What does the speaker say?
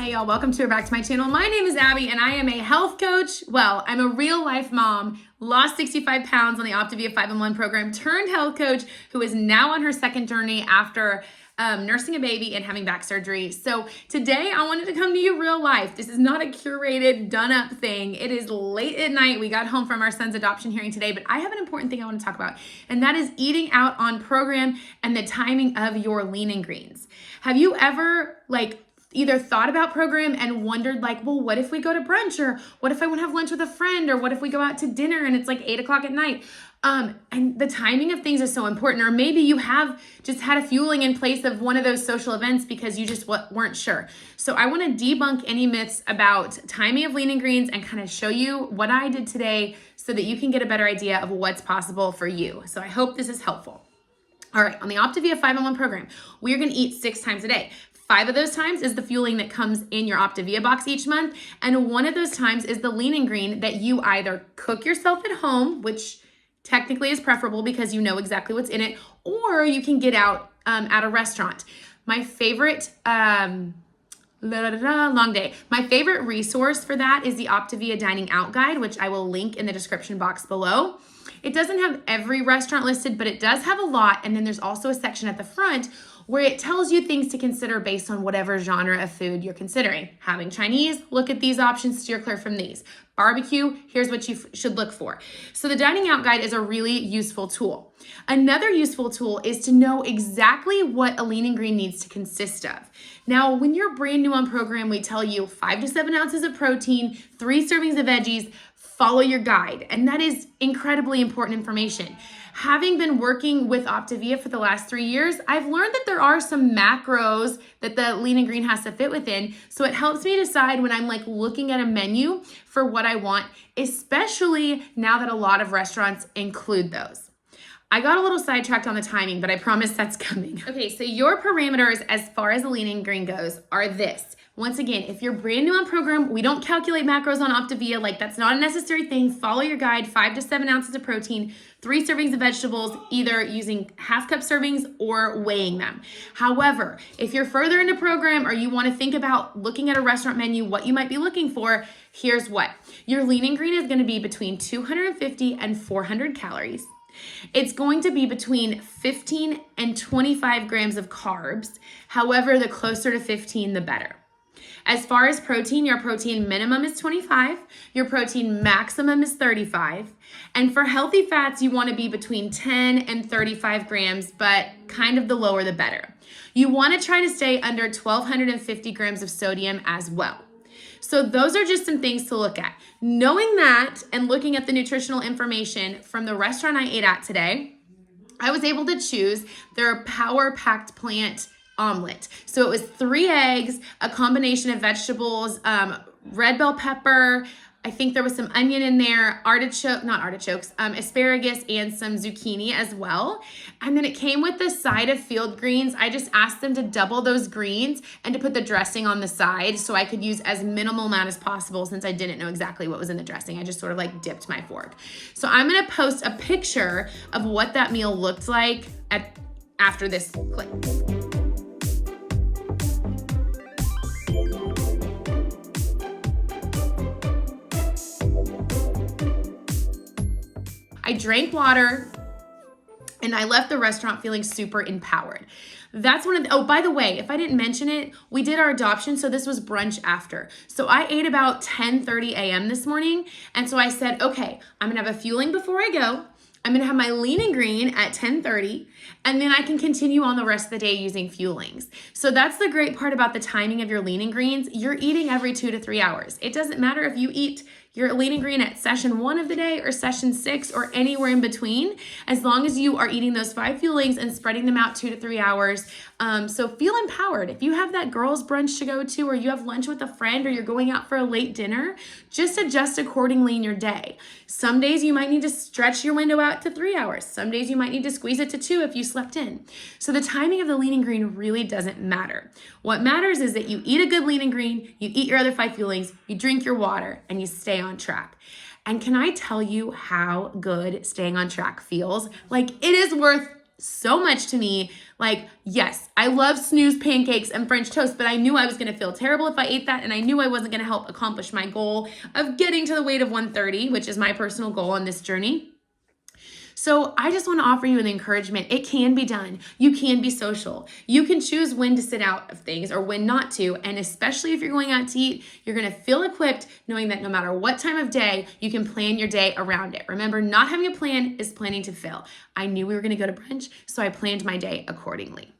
Hey y'all, welcome back to my channel. My name is Abby and I am a health coach. Well, I'm a real life mom, lost 65 pounds on the Optavia 5-in-1 program, turned health coach who is now on her second journey after nursing a baby and having back surgery. So today I wanted to come to you real life. This is not a curated, done up thing. It is late at night. We got home from our son's adoption hearing today, but I have an important thing I want to talk about, and that is eating out on program and the timing of your lean and greens. Have you ever either thought about program and wondered well, what if we go to brunch, or what if I want to have lunch with a friend, or what if we go out to dinner and it's 8 o'clock at night? And the timing of things is so important. Or maybe you have just had a fueling in place of one of those social events because you just weren't sure. So I want to debunk any myths about timing of lean and greens and kind of show you what I did today so that you can get a better idea of what's possible for you. So I hope this is helpful. All right, on the Optavia 5-in-1 program, we're going to eat 6 times a day. 5 of those times is the fueling that comes in your Optavia box each month. And 1 of those times is the lean and green that you either cook yourself at home, which technically is preferable because you know exactly what's in it, or you can get out at a restaurant. My favorite, long day. My favorite resource for that is the Optavia Dining Out Guide, which I will link in the description box below. It doesn't have every restaurant listed, but it does have a lot. And then there's also a section at the front where it tells you things to consider based on whatever genre of food you're considering. Having Chinese, look at these options, steer clear from these. Barbecue, here's what you should look for. So the Dining Out Guide is a really useful tool. Another useful tool is to know exactly what a lean and green needs to consist of. Now, when you're brand new on program, we tell you 5 to 7 ounces of protein, 3 servings of veggies, follow your guide. And that is incredibly important information. Having been working with Optavia for the last 3 years, I've learned that there are some macros that the lean and green has to fit within. So it helps me decide when I'm looking at a menu for what I want, especially now that a lot of restaurants include those. I got a little sidetracked on the timing, but I promise that's coming. Okay, so your parameters as far as the lean and green goes are this. Once again, if you're brand new on program, we don't calculate macros on Optavia. That's not a necessary thing. Follow your guide, 5 to 7 ounces of protein, 3 servings of vegetables, either using half cup servings or weighing them. However, if you're further into program or you want to think about looking at a restaurant menu, what you might be looking for, here's what. Your lean and green is going to be between 250 and 400 calories. It's going to be between 15 and 25 grams of carbs. However, the closer to 15, the better. As far as protein, your protein minimum is 25, your protein maximum is 35, and for healthy fats, you want to be between 10 and 35 grams, but kind of the lower the better. You want to try to stay under 1,250 grams of sodium as well. So those are just some things to look at. Knowing that and looking at the nutritional information from the restaurant I ate at today, I was able to choose their power-packed plant omelet. So it was 3 eggs, a combination of vegetables, red bell pepper, I think there was some onion in there, asparagus, and some zucchini as well. And then it came with the side of field greens. I just asked them to double those greens and to put the dressing on the side so I could use as minimal amount as possible since I didn't know exactly what was in the dressing. I just sort of dipped my fork. So I'm going to post a picture of what that meal looked like after this clip. I drank water and I left the restaurant feeling super empowered. That's one of the, by the way, if I didn't mention it, we did our adoption, so this was brunch after. So I ate about 10:30 a.m. this morning, and so I said, okay, I'm gonna have a fueling before I go. I'm gonna have my lean and green at 10:30, and then I can continue on the rest of the day using fuelings. So that's the great part about the timing of your lean and greens. You're eating every 2 to 3 hours. It doesn't matter if you eat your lean and green at session 1 of the day or session 6 or anywhere in between, as long as you are eating those 5 fuelings and spreading them out 2 to 3 hours. So feel empowered. If you have that girls' brunch to go to, or you have lunch with a friend, or you're going out for a late dinner, just adjust accordingly in your day. Some days you might need to stretch your window out to 3 hours. Some days you might need to squeeze it to 2 if you slept in. So the timing of the lean and green really doesn't matter. What matters is that you eat a good lean and green, you eat your other 5 fuelings, you drink your water, and you stay on track. And can I tell you how good staying on track feels? It is worth so much to me. Like, yes, I love snooze pancakes and French toast, but I knew I was going to feel terrible if I ate that, and I knew I wasn't going to help accomplish my goal of getting to the weight of 130, which is my personal goal on this journey. So I just want to offer you an encouragement. It can be done. You can be social. You can choose when to sit out of things or when not to. And especially if you're going out to eat, you're going to feel equipped knowing that no matter what time of day, you can plan your day around it. Remember, not having a plan is planning to fail. I knew we were going to go to brunch, so I planned my day accordingly.